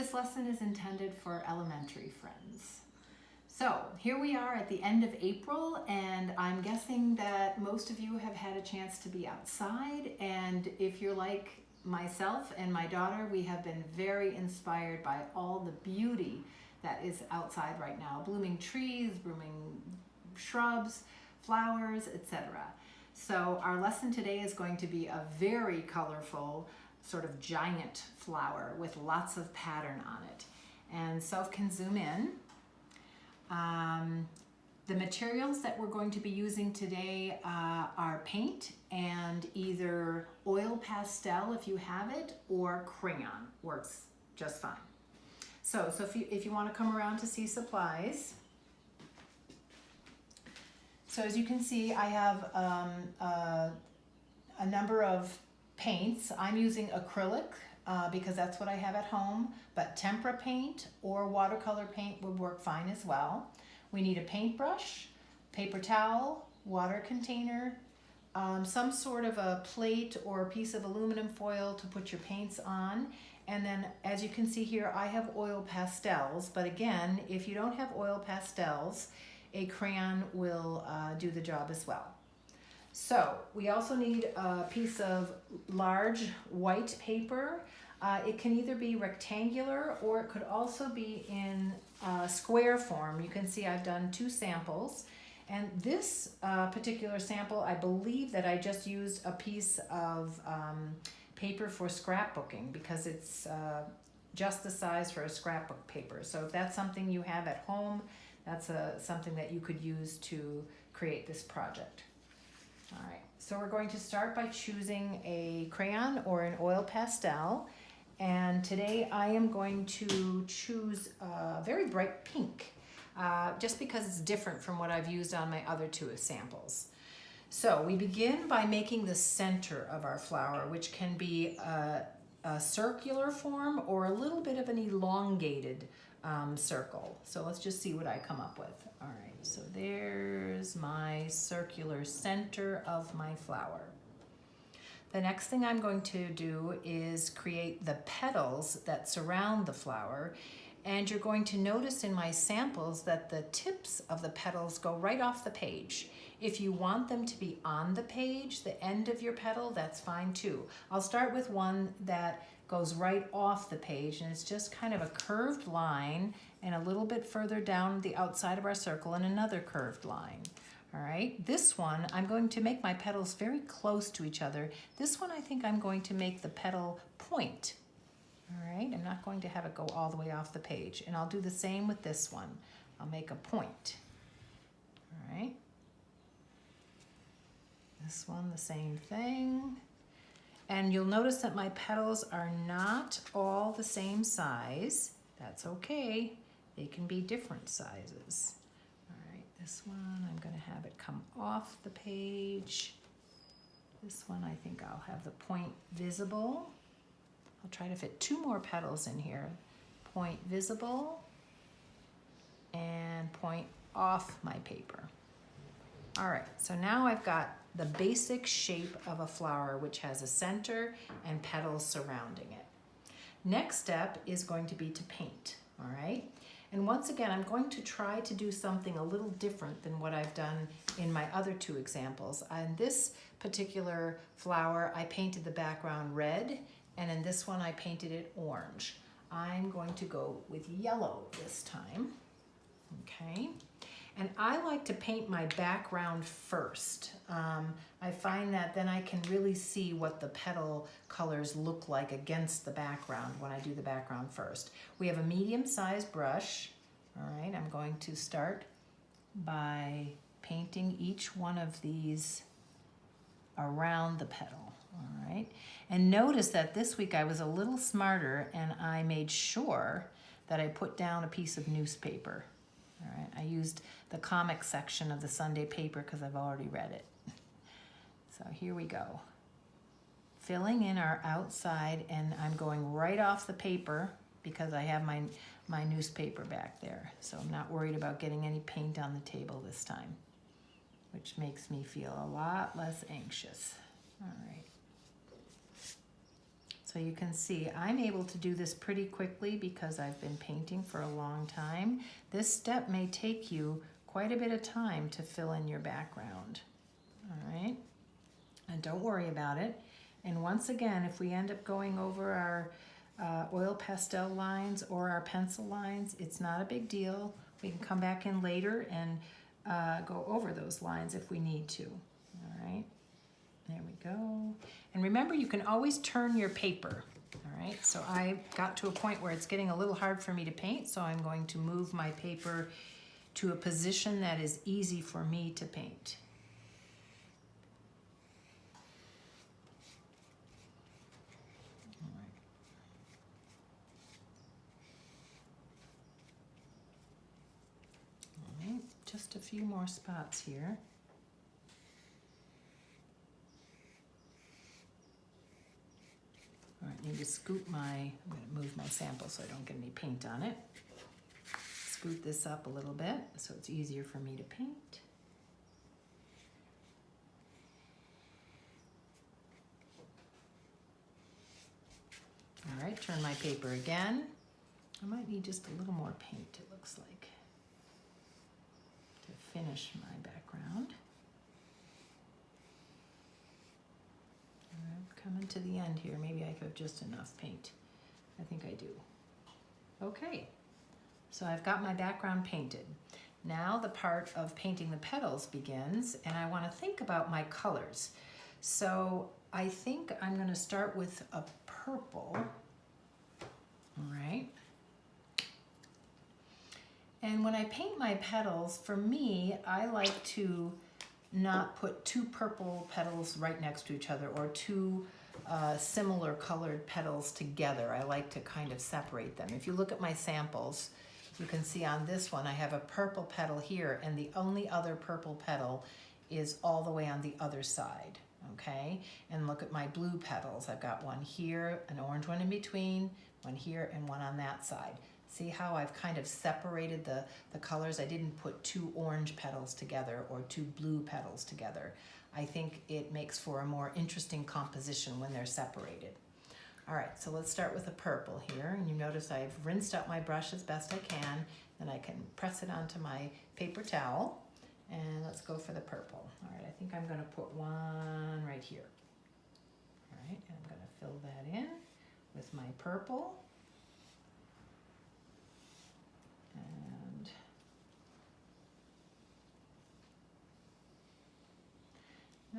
this lesson is intended for elementary friends. So here we are at the end of April, and I'm guessing that most of you have had a chance to be outside, and if you're like myself and my daughter, we have been very inspired by all the beauty that is outside right now. Blooming trees, blooming shrubs, flowers, etc. So our lesson today is going to be a very colorful sort of giant flower with lots of pattern on it. And Soph can zoom in. The materials that we're going to be using today are paint and either oil pastel if you have it, or crayon works just fine. So if you want to come around to see supplies. So as you can see, I have a number of paints. I'm using acrylic because that's what I have at home, but tempera paint or watercolor paint would work fine as well. We need a paintbrush, paper towel, water container, some sort of a plate or a piece of aluminum foil to put your paints on. And then as you can see here, I have oil pastels, but again, if you don't have oil pastels, a crayon will do the job as well. So we also need a piece of large white paper. It can either be rectangular or it could also be in square form. You can see I've done 2 samples, and this particular sample, I believe that I just used a piece of paper for scrapbooking because it's just the size for a scrapbook paper. So if that's something you have at home, that's something that you could use to create this project. All right, so we're going to start by choosing a crayon or an oil pastel. And today I am going to choose a very bright pink, just because it's different from what I've used on my other 2 samples. So we begin by making the center of our flower, which can be a circular form or a little bit of an elongated circle. So let's just see what I come up with. All right, so there's my circular center of my flower. The next thing I'm going to do is create the petals that surround the flower, and you're going to notice in my samples that the tips of the petals go right off the page. If you want them to be on the page, the end of your petal, that's fine too. I'll start with one that goes right off the page, and it's just kind of a curved line, and a little bit further down the outside of our circle and another curved line. All right, this one, I'm going to make my petals very close to each other. This one, I think I'm going to make the petal point. All right, I'm not going to have it go all the way off the page. And I'll do the same with this one. I'll make a point. All right. This one, the same thing. And you'll notice that my petals are not all the same size. That's okay. They can be different sizes. This one, I'm going to have it come off the page. This one, I think I'll have the point visible. I'll try to fit 2 more petals in here. Point visible and point off my paper. All right, so now I've got the basic shape of a flower, which has a center and petals surrounding it. Next step is going to be to paint, all right? And once again, I'm going to try to do something a little different than what I've done in my other 2 examples. On this particular flower, I painted the background red, and in this one, I painted it orange. I'm going to go with yellow this time, okay? And I like to paint my background first. I find that then I can really see what the petal colors look like against the background when I do the background first. We have a medium-sized brush. All right, I'm going to start by painting each one of these around the petal. All right, and notice that this week I was a little smarter and I made sure that I put down a piece of newspaper. All right, I used the comic section of the Sunday paper because I've already read it. So here we go. Filling in our outside, and I'm going right off the paper because I have my newspaper back there. So I'm not worried about getting any paint on the table this time, which makes me feel a lot less anxious. All right. So So you can see I'm able to do this pretty quickly because I've been painting for a long time. This step may take you quite a bit of time to fill in your background. All right, and don't worry about it. And once again, if we end up going over our oil pastel lines or our pencil lines, it's not a big deal. We can come back in later and go over those lines if we need to. All right, there we go. And remember, you can always turn your paper. All right, so I got to a point where it's getting a little hard for me to paint, so I'm going to move my paper to a position that is easy for me to paint. Just a few more spots here. All right, need to scoop I'm going to move my sample so I don't get any paint on it. Scoot this up a little bit so it's easier for me to paint. All right, turn my paper again. I might need just a little more paint, it looks like, to finish my background. I'm coming to the end here. Maybe I have just enough paint. I think I do. Okay, so I've got my background painted. Now the part of painting the petals begins, and I want to think about my colors. So I think I'm going to start with a purple. All right. And when I paint my petals, for me, I like to not put two purple petals right next to each other or two similar colored petals together. I like to kind of separate them. If you look at my samples, you can see on this one I have a purple petal here, and the only other purple petal is all the way on the other side, okay? And look at my blue petals. I've got one here, an orange one in between, one here, and one on that side. See how I've kind of separated the colors? I didn't put two orange petals together or two blue petals together. I think it makes for a more interesting composition when they're separated. All right, so let's start with a purple here. And you notice I've rinsed out my brush as best I can. Then I can press it onto my paper towel. And let's go for the purple. All right, I think I'm gonna put one right here. All right, and I'm gonna fill that in with my purple. And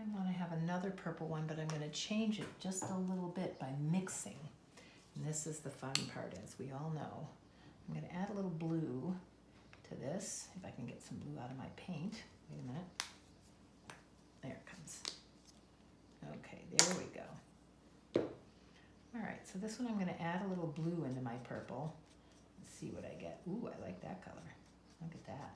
I want to have another purple one, but I'm going to change it just a little bit by mixing. And this is the fun part, as we all know. I'm going to add a little blue to this, if I can get some blue out of my paint. Wait a minute. There it comes. Okay, there we go. All right, so this one I'm going to add a little blue into my purple. Let's see what I get. Ooh, I like that color. Look at that.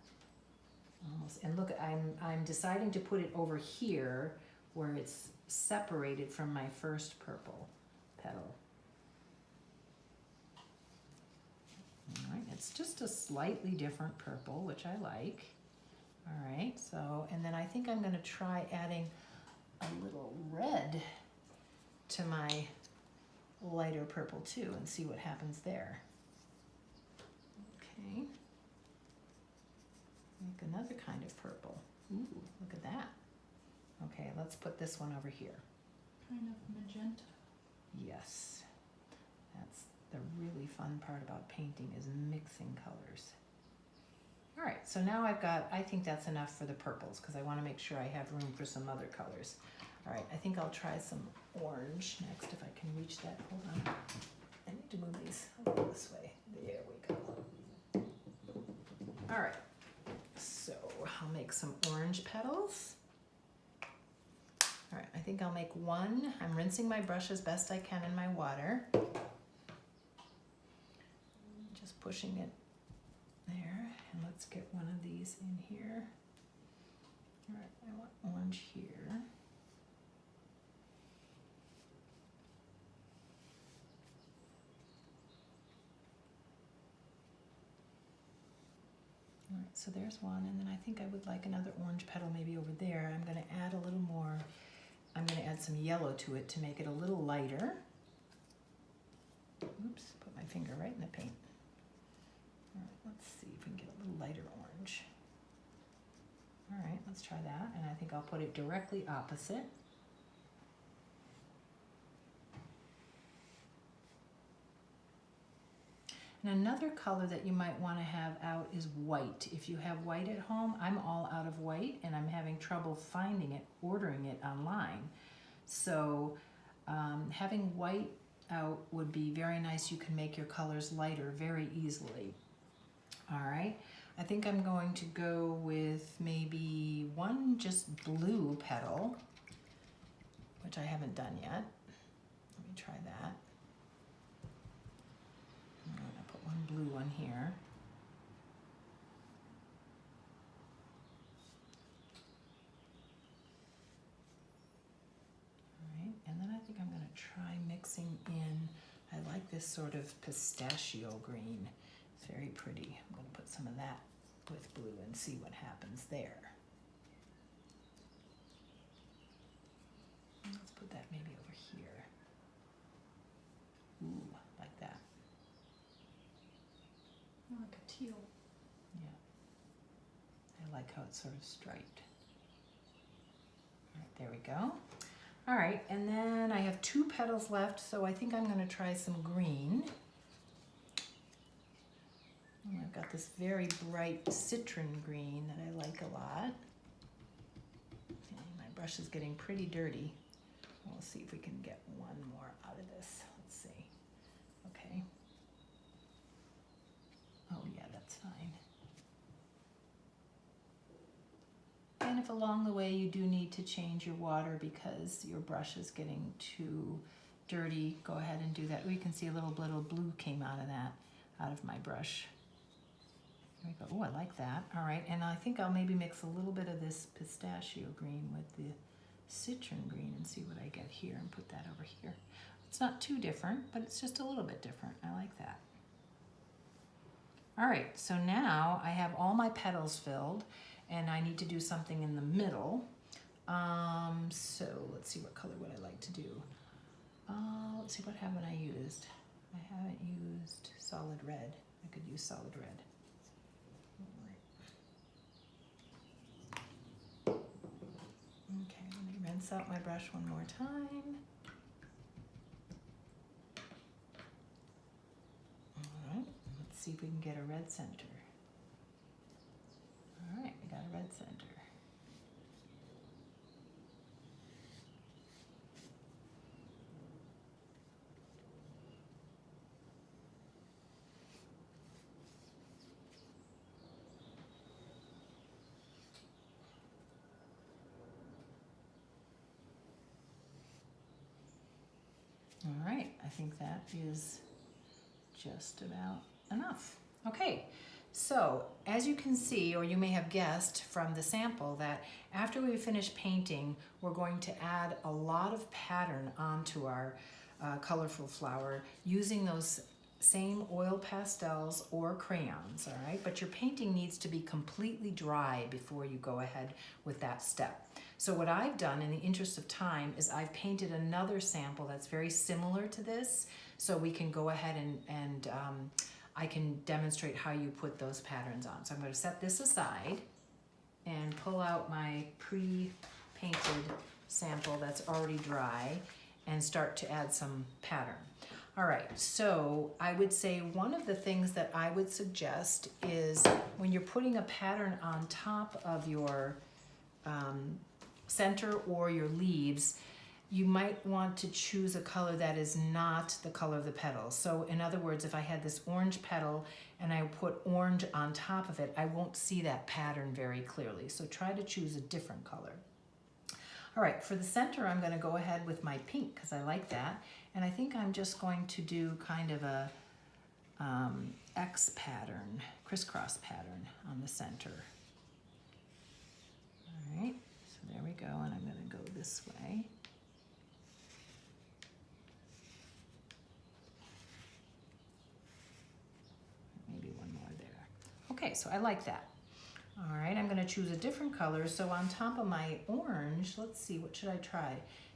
Almost, and look, I'm deciding to put it over here where it's separated from my first purple petal. All right, it's just a slightly different purple, which I like. All right, so, and then I think I'm going to try adding a little red to my lighter purple too and see what happens there. Okay. Make another kind of purple. Ooh, look at that. Okay, let's put this one over here. Kind of magenta. Yes. That's the really fun part about painting, is mixing colors. All right, so now I think that's enough for the purples because I want to make sure I have room for some other colors. All right, I think I'll try some orange next if I can reach that. Hold on. I need to move these a little this way. There we go. All right. So I'll make some orange petals. All right, I think I'll make one. I'm rinsing my brush as best I can in my water. Just pushing it there. And let's get one of these in here. All right, I want orange here. All right, so there's one, and then I think I would like another orange petal maybe over there. I'm going to add a little more, I'm going to add some yellow to it to make it a little lighter. finger right in the paint. All right, let's see if we can get a little lighter orange. All right, let's try that, and I think I'll put it directly opposite. And another color that you might want to have out is white. If you have white at home, I'm all out of white and I'm having trouble finding it, ordering it online. So having white out would be very nice. You can make your colors lighter very easily. All right, I think I'm going to go with maybe one just blue petal, which I haven't done yet. Let me try that. I'm going to put one blue one here. All right, and then I think I'm going to try mixing in, I like this sort of pistachio green. It's very pretty. I'm going to put some of that with blue and see what happens there. Let's put that maybe over here. Ooh, like that. Like a teal. Yeah. I like how it's sort of striped. All right, there we go. All right, and then I have 2 petals left, so I think I'm going to try some green. And I've got this very bright citron green that I like a lot. And my brush is getting pretty dirty. We'll see if we can get one more out of this. Let's see. Okay. Oh yeah, that's fine. And if along the way you do need to change your water because your brush is getting too dirty, go ahead and do that. Oh, you can see a little blue came out of that, out of my brush. There we go. Oh, I like that. All right, and I think I'll maybe mix a little bit of this pistachio green with the citron green and see what I get here and put that over here. It's not too different, but it's just a little bit different. I like that. All right, so now I have all my petals filled and I need to do something in the middle. So let's see, what color would I like to do? Let's see, what haven't I used? I haven't used solid red. I could use solid red. Okay, let me rinse out my brush one more time. All right, let's see if we can get a red center. All right, we got a red center. All right, I think that is just about enough. Okay, so as you can see, or you may have guessed from the sample, that after we finish painting, we're going to add a lot of pattern onto our colorful flower using those same oil pastels or crayons, all right? But your painting needs to be completely dry before you go ahead with that step. So what I've done in the interest of time is I've painted another sample that's very similar to this, so we can go ahead and I can demonstrate how you put those patterns on. So I'm going to set this aside and pull out my pre-painted sample that's already dry and start to add some pattern. All right, so I would say one of the things that I would suggest is when you're putting a pattern on top of your center or your leaves, you might want to choose a color that is not the color of the petals. So in other words, if I had this orange petal and I put orange on top of it, I won't see that pattern very clearly. So try to choose a different color. All right, for the center, I'm going to go ahead with my pink because I like that. And I think I'm just going to do kind of a X pattern, crisscross pattern on the center. All right, so there we go, and I'm going to go this way. Maybe one more there. Okay, so I like that. All right, I'm going to choose a different color. So on top of my orange, let's see, what should I try?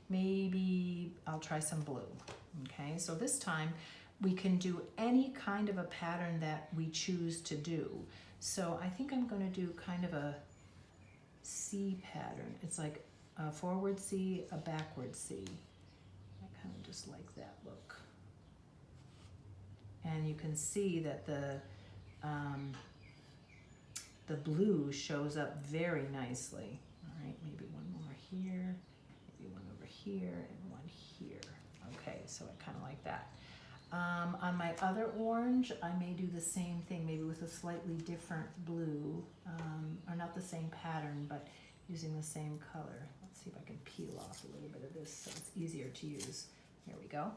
Maybe I'll try some blue. Okay, so this time we can do any kind of a pattern that we choose to do. So I think I'm going to do kind of a C pattern. It's like a forward C, a backward C. I kind of just like that look. And you can see that the blue shows up very nicely. All right, maybe one more here, maybe one over here, and one here. Okay, so I kind of like that. On my other orange, I may do the same thing, maybe with a slightly different blue, or not the same pattern, but using the same color. Let's see if I can peel off a little bit of this so it's easier to use. There we go.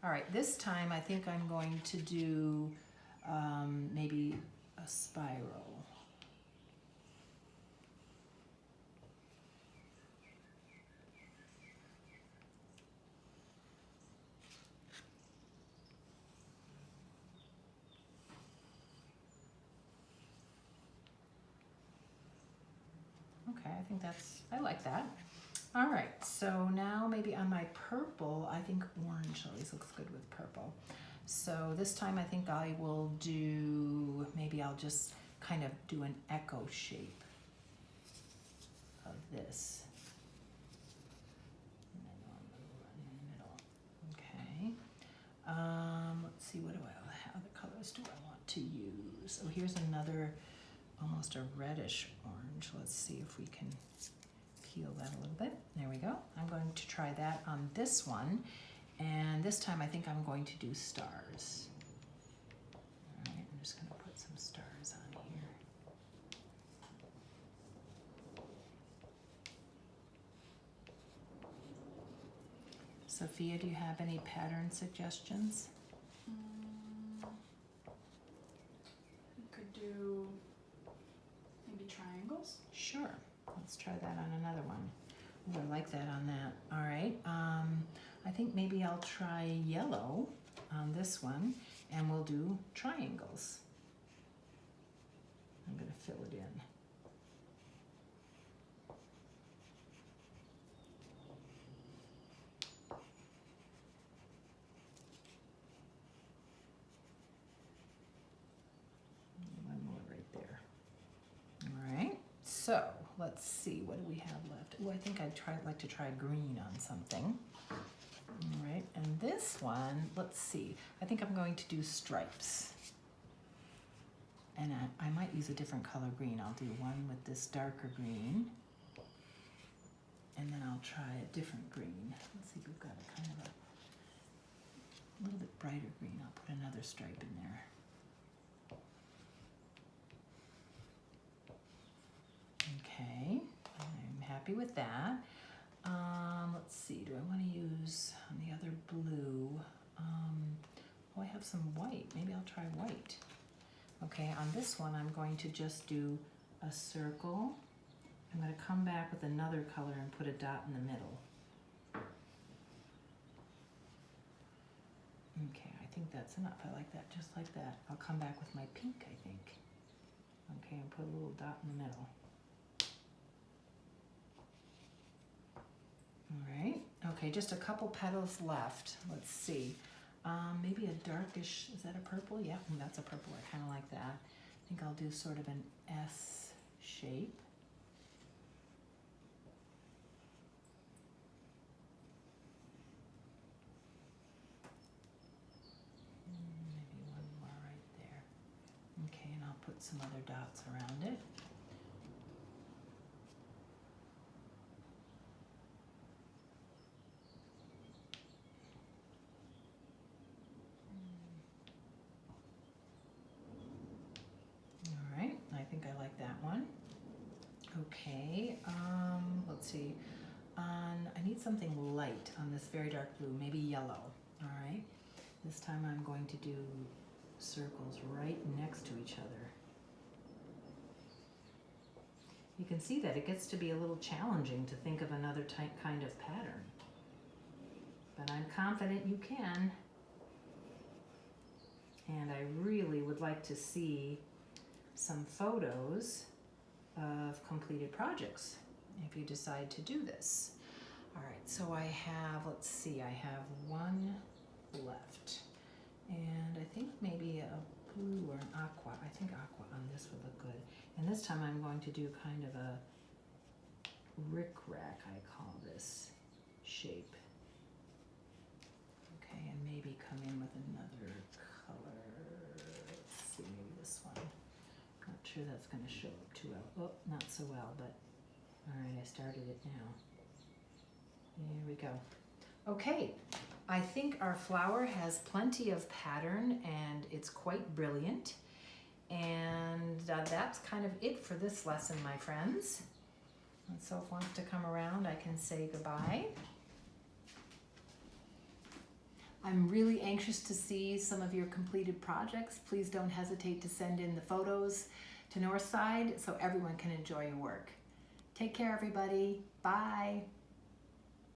All right, this time I think I'm going to do maybe a spiral. Okay, I think I like that. All right, so now maybe on my purple, I think orange always looks good with purple. So this time I think I will do, maybe I'll just kind of do an echo shape of this. And then I'll run in the middle. Okay. Let's see, what other colors do I want to use? Oh, here's another, almost a reddish orange. Let's see if we can peel that a little bit. There we go. I'm going to try that on this one. And this time I think I'm going to do stars. All right, I'm just going to put some stars on here. Sophia, do you have any pattern suggestions? We could do maybe triangles. Sure. Let's try that on another one. Ooh, I like that on that. All right. I think maybe I'll try yellow on this one, and we'll do triangles. I'm going to fill it in. One more right there. All right. So let's see, what do we have left? Oh, I think I'd like to try green on something. All right, and this one, let's see. I think I'm going to do stripes. And I might use a different color green. I'll do one with this darker green. And then I'll try a different green. Let's see if we've got a kind of a little bit brighter green. I'll put another stripe in there. Okay, I'm happy with that. Let's see, do I want to use on the other blue? Oh, I have some white. Maybe I'll try white. Okay, on this one, I'm going to just do a circle. I'm going to come back with another color and put a dot in the middle. Okay, I think that's enough. I like that, just like that. I'll come back with my pink, I think. Okay, and put a little dot in the middle. All right, okay, just a couple petals left. Let's see. Maybe a darkish, is that a purple? Yeah, that's a purple. I kind of like that. I think I'll do sort of an S shape. Maybe one more right there. Okay, and I'll put some other dots around it. I think I like that one. Okay, let's see. I need something light on this very dark blue, maybe yellow. All right. This time I'm going to do circles right next to each other. You can see that it gets to be a little challenging to think of another kind of pattern. But I'm confident you can. And I really would like to see some photos of completed projects if you decide to do this. All right, so I have, let's see, I have one left. And think aqua on this would look good. And this time I'm going to do kind of a rickrack, I call this shape. Okay, and maybe come in with another color. Let's see, maybe this one. Not sure that's going to show up too well. Oh, not so well, but all right, I started it now. Here we go. Okay, I think our flower has plenty of pattern and it's quite brilliant. And that's kind of it for this lesson, my friends. And so if wants to come around, I can say goodbye. I'm really anxious to see some of your completed projects. Please don't hesitate to send in the photos to Northside so everyone can enjoy your work. Take care, everybody. Bye.